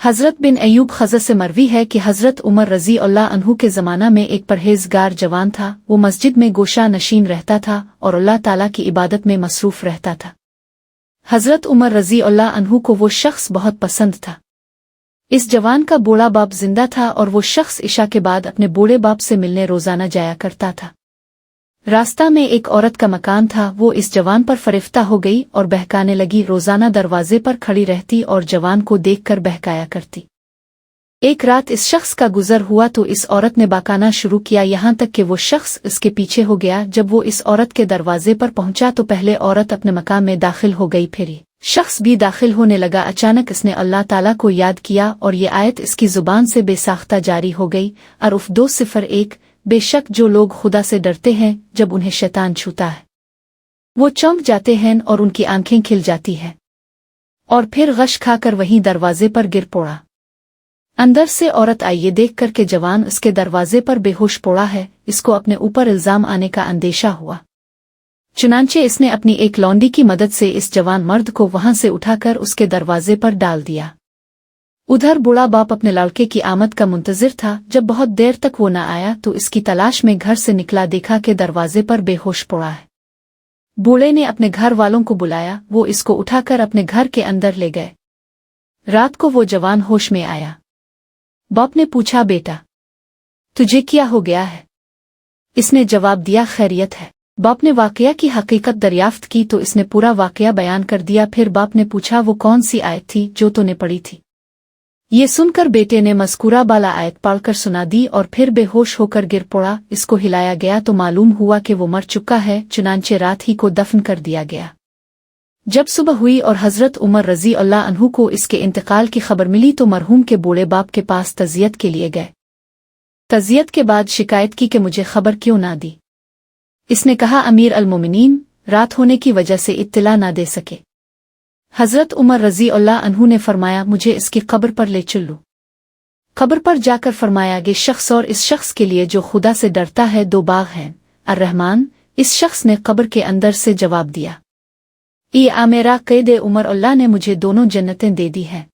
हज़रत बिन अय्यूब ख़ज़र से मरवी है कि हज़रत उमर रज़ी अल्लाह अन्हु के ज़माना में एक परहेज़गार जवान था। वो मस्जिद में गोशा नशीन रहता था और अल्लाह ताला की इबादत में मसरूफ़ रहता था। हज़रत उमर रज़ी अल्लाह अन्हु को वो शख्स बहुत पसंद था। इस जवान का बूढ़ा बाप जिंदा था और वो शख्स इशा के बाद अपने बूढ़े बाप से मिलने रोज़ाना जाया करता था। रास्ता में एक औरत का मकान था। वो इस जवान पर फरिफ्ता हो गई और बहकाने लगी। रोज़ाना दरवाजे पर खड़ी रहती और जवान को देखकर बहकाया करती। एक रात इस शख्स का गुजर हुआ तो इस औरत ने बहकाना शुरू किया, यहाँ तक कि वो शख्स इसके पीछे हो गया। जब वो इस औरत के दरवाजे पर पहुंचा तो पहले औरत अपने मकान में दाखिल हो गई, फिर शख्स भी दाखिल होने लगा। अचानक इसने अल्लाह ताला को याद किया और ये आयत इसकी जुबान से बेसाख्ता जारी हो गई। अरूफ 2:1 बेशक जो लोग खुदा से डरते हैं, जब उन्हें शैतान छूता है वो चौंक जाते हैं और उनकी आंखें खिल जाती हैं और फिर गश खाकर वहीं दरवाजे पर गिर पड़ा। अंदर से औरत आई। ये देख कर के जवान उसके दरवाजे पर बेहोश पड़ा है। इसको अपने ऊपर इल्जाम आने का अंदेशा हुआ। चुनांचे इसने अपनी एक लौंडी की मदद से इस जवान मर्द को वहां से उठाकर उसके दरवाजे पर डाल दिया। उधर बूढ़ा बाप अपने लड़के की आमद का मुंतजिर था। जब बहुत देर तक वो न आया तो इसकी तलाश में घर से निकला, देखा कि दरवाजे पर बेहोश पड़ा है। बूढ़े ने अपने घर वालों को बुलाया। वो इसको उठाकर अपने घर के अंदर ले गए। रात को वो जवान होश में आया। बाप ने पूछा, बेटा तुझे क्या हो गया है? इसने जवाब दिया, खैरियत है। बाप ने वाकया की हकीकत दरियाफ्त की तो इसने पूरा वाकया बयान कर दिया। फिर बाप ने पूछा, वो कौन सी आयत थी जो तूने पढ़ी थी? ये सुनकर बेटे ने मज़कूरा बाला आयत पढ़कर सुना दी और फिर बेहोश होकर गिर पड़ा। इसको हिलाया गया तो मालूम हुआ कि वो मर चुका है। चुनांचे रात ही को दफन कर दिया गया। जब सुबह हुई और हज़रत उमर रज़ी अल्लाह अन्हु को इसके इंतकाल की खबर मिली तो मरहूम के बूढ़े बाप के पास तज़ियत के लिए गए। तज़ियत के बाद शिकायत की कि मुझे खबर क्यों ना दी। इसने कहा, अमीर अल-मोमिनीन रात होने की वजह से इत्तला ना दे सके। हज़रत उमर रज़ी अल्लाह अन्हु ने फरमाया, मुझे इसकी कब्र पर ले चलो। कब्र पर जाकर फरमाया, ये शख्स और इस शख्स के लिए जो खुदा से डरता है 2 बाग हैं, अर्रहमान। इस शख्स ने कब्र के अंदर से जवाब दिया, ये मेरा कैद उमर, अल्लाह ने मुझे दोनों जन्नतें दे दी हैं।